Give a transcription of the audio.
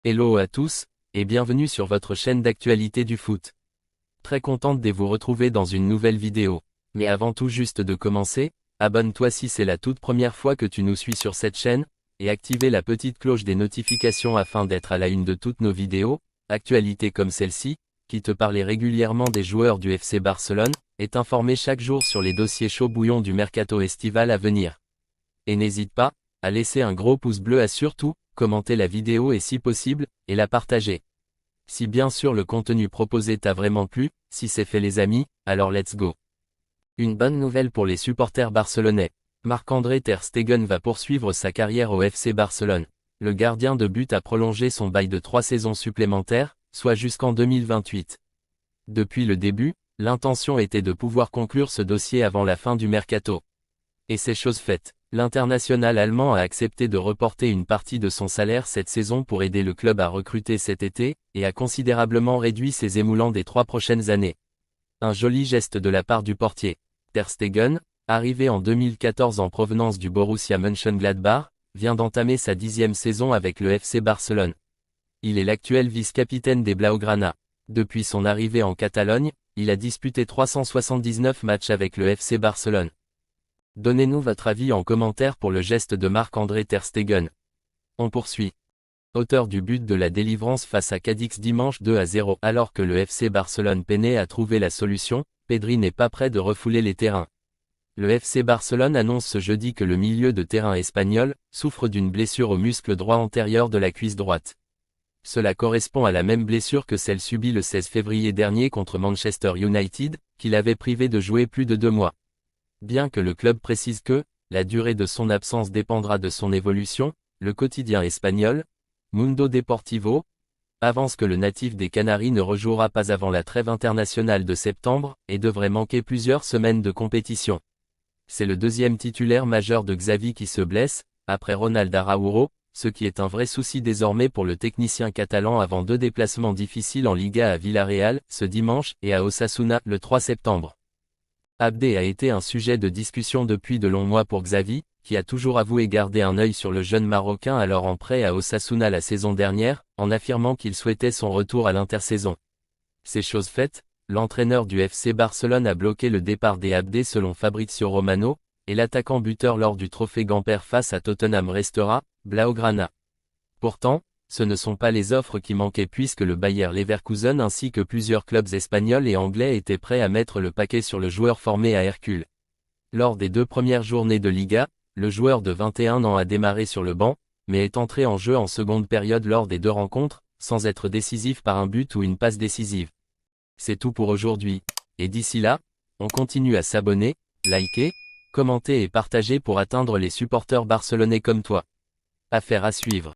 Hello à tous, et bienvenue sur votre chaîne d'actualité du foot. Très contente de vous retrouver dans une nouvelle vidéo. Mais avant tout juste de commencer, abonne-toi si c'est la toute première fois que tu nous suis sur cette chaîne, et activez la petite cloche des notifications afin d'être à la une de toutes nos vidéos, actualités comme celle-ci, qui te parlait régulièrement des joueurs du FC Barcelone, et t'informer chaque jour sur les dossiers chauds bouillons du mercato estival à venir. Et n'hésite pas à laisser un gros pouce bleu, à surtout commenter la vidéo et si possible, et la partager. Si bien sûr le contenu proposé t'a vraiment plu, si c'est fait les amis, alors let's go. Une bonne nouvelle pour les supporters barcelonais. Marc-André Ter Stegen va poursuivre sa carrière au FC Barcelone. Le gardien de but a prolongé son bail de 3 saisons supplémentaires, soit jusqu'en 2028. Depuis le début, l'intention était de pouvoir conclure ce dossier avant la fin du mercato. Et c'est chose faite. L'international allemand a accepté de reporter une partie de son salaire cette saison pour aider le club à recruter cet été, et a considérablement réduit ses émoulants des 3 prochaines années. Un joli geste de la part du portier. Ter Stegen, arrivé en 2014 en provenance du Borussia Mönchengladbach, vient d'entamer sa 10e saison avec le FC Barcelone. Il est l'actuel vice-capitaine des Blaugrana. Depuis son arrivée en Catalogne, il a disputé 379 matchs avec le FC Barcelone. Donnez-nous votre avis en commentaire pour le geste de Marc-André Ter Stegen. On poursuit. Auteur du but de la délivrance face à Cadix dimanche 2-0. Alors que le FC Barcelone peinait à trouver la solution, Pedri n'est pas prêt de refouler les terrains. Le FC Barcelone annonce ce jeudi que le milieu de terrain espagnol souffre d'une blessure au muscle droit antérieur de la cuisse droite. Cela correspond à la même blessure que celle subie le 16 février dernier contre Manchester United, qui l'avait privé de jouer plus de 2 mois. Bien que le club précise que la durée de son absence dépendra de son évolution, le quotidien espagnol, Mundo Deportivo, avance que le natif des Canaries ne rejouera pas avant la trêve internationale de septembre, et devrait manquer plusieurs semaines de compétition. C'est le deuxième titulaire majeur de Xavi qui se blesse, après Ronald Araújo, ce qui est un vrai souci désormais pour le technicien catalan avant 2 déplacements difficiles en Liga à Villarreal, ce dimanche, et à Osasuna, le 3 septembre. Abdé a été un sujet de discussion depuis de longs mois pour Xavi, qui a toujours avoué garder un œil sur le jeune Marocain alors en prêt à Osasuna la saison dernière, en affirmant qu'il souhaitait son retour à l'intersaison. C'est chose faite, l'entraîneur du FC Barcelone a bloqué le départ des Abdé selon Fabrizio Romano, et l'attaquant buteur lors du trophée Gamper face à Tottenham restera Blaugrana. Pourtant, ce ne sont pas les offres qui manquaient puisque le Bayer Leverkusen ainsi que plusieurs clubs espagnols et anglais étaient prêts à mettre le paquet sur le joueur formé à Hercule. Lors des 2 premières journées de Liga, le joueur de 21 ans a démarré sur le banc, mais est entré en jeu en seconde période lors des 2 rencontres, sans être décisif par un but ou une passe décisive. C'est tout pour aujourd'hui, et d'ici là, on continue à s'abonner, liker, commenter et partager pour atteindre les supporters barcelonais comme toi. Affaire à suivre.